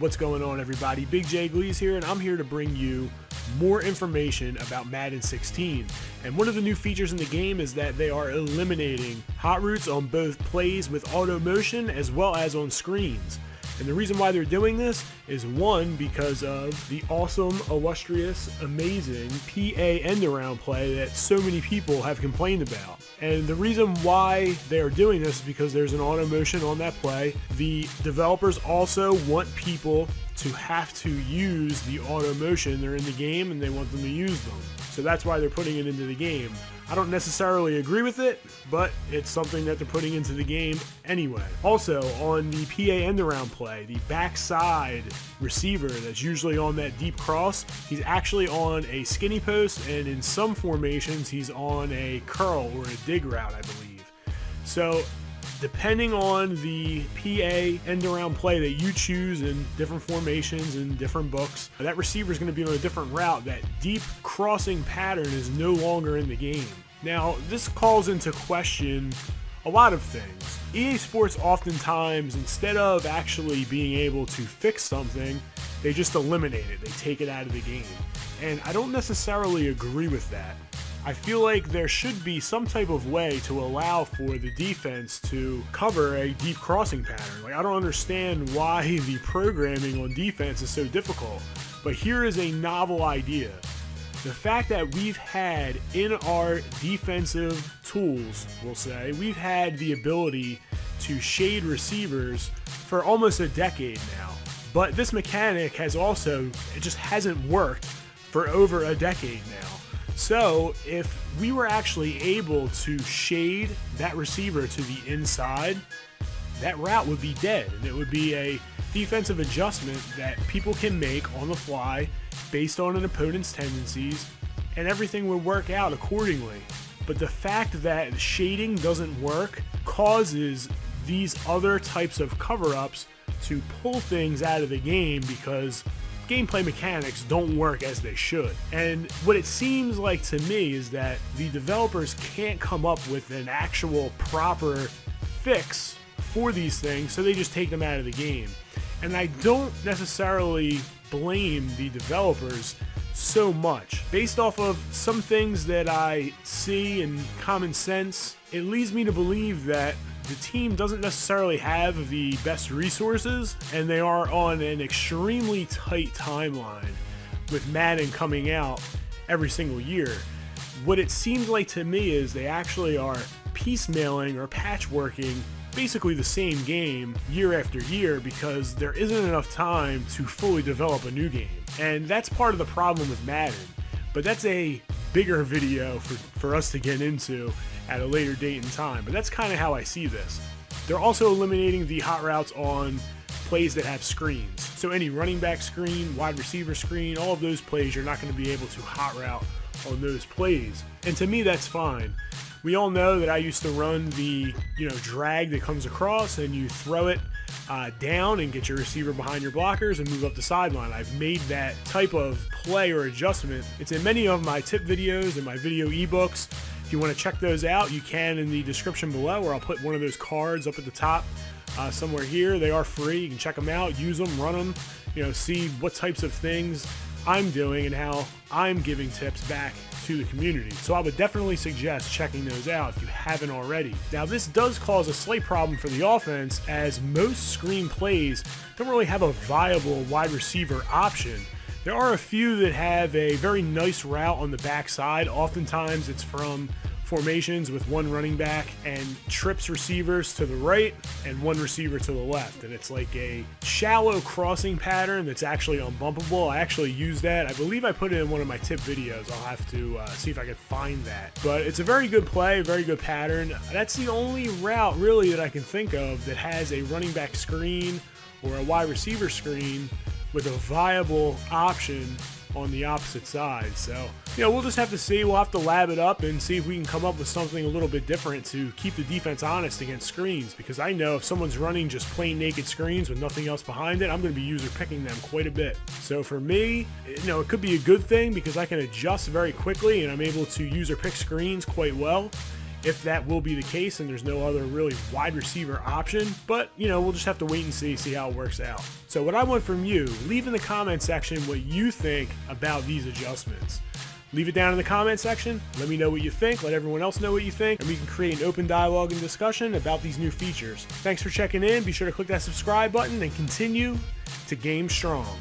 What's going on, everybody? Big J Gleez here, and I'm here to bring you more information about Madden 16. And one of the new features in the game is that they are eliminating hot routes on both plays with auto motion as well as on screens. And the reason why they're doing this is, one, because of the awesome, illustrious, amazing PA end-around play that so many people have complained about. And the reason why they're doing this is because there's an auto motion on that play. The developers also want people to have to use the auto motion. They're in the game and they want them to use them. So that's why they're putting it into the game. I don't necessarily agree with it, but it's something that they're putting into the game anyway. Also, on the PA end-around play, the backside receiver that's usually on that deep cross, he's actually on a skinny post, and in some formations, he's on a curl or a dig route, I believe. So, depending on the PA end-around play that you choose in different formations and different books, that receiver is going to be on a different route. That deep crossing pattern is no longer in the game. Now, this calls into question a lot of things. EA Sports oftentimes, instead of actually being able to fix something, they just eliminate it. They take it out of the game. And I don't necessarily agree with that. I feel like there should be some type of way to allow for the defense to cover a deep crossing pattern. Like, I don't understand why the programming on defense is so difficult, but here is a novel idea. The fact that we've had in our defensive tools, we'll say, we've had the ability to shade receivers for almost a decade now. But this mechanic has also, it just hasn't worked for over a decade now. So if we were actually able to shade that receiver to the inside, that route would be dead, and it would be a defensive adjustment that people can make on the fly based on an opponent's tendencies, and everything would work out accordingly. But the fact that shading doesn't work causes these other types of cover-ups to pull things out of the game because gameplay mechanics don't work as they should. And what it seems like to me is that the developers can't come up with an actual proper fix for these things, so they just take them out of the game. And I don't necessarily blame the developers so much. Based off of some things that I see in common sense, it leads me to believe that the team doesn't necessarily have the best resources, and they are on an extremely tight timeline with Madden coming out every single year. What it seems like to me is they actually are piecemealing or patchworking basically the same game year after year because there isn't enough time to fully develop a new game. And that's part of the problem with Madden. But that's a bigger video for us to get into at a later date and time. But that's kind of how I see this. They're also eliminating the hot routes on plays that have screens. So any running back screen, wide receiver screen, all of those plays, you're not going to be able to hot route on those plays. And to me, that's fine. We all know that I used to run the drag that comes across, and you throw it down and get your receiver behind your blockers and move up the sideline. I've made that type of play or adjustment. It's in many of my tip videos and my video ebooks. If you want to check those out, you can in the description below, or I'll put one of those cards up at the top somewhere here. They are free. You can check them out, use them, run them, see what types of things I'm doing and how I'm giving tips back to the community. So I would definitely suggest checking those out if you haven't already. Now, this does cause a slight problem for the offense, as most screen plays don't really have a viable wide receiver option. There are a few that have a very nice route on the backside. Oftentimes it's from formations with one running back and trips receivers to the right and one receiver to the left, and it's like a shallow crossing pattern that's actually unbumpable. I actually use that. I believe I put it in one of my tip videos. I'll have to see if I can find that, but it's a very good play, very good pattern. That's the only route really that I can think of that has a running back screen or a wide receiver screen with a viable option on the opposite side. So, we'll just have to see. We'll have to lab it up and see if we can come up with something a little bit different to keep the defense honest against screens, because I know if someone's running just plain naked screens with nothing else behind it, I'm going to be user picking them quite a bit. So for me, it could be a good thing because I can adjust very quickly and I'm able to user pick screens quite well. if that will be the case and there's no other really wide receiver option. But, you know, we'll just have to wait and see how it works out. So what I want from you, leave in the comment section what you think about these adjustments. Leave it down in the comment section. Let me know what you think. Let everyone else know what you think. And we can create an open dialogue and discussion about these new features. Thanks for checking in. Be sure to click that subscribe button and continue to game strong.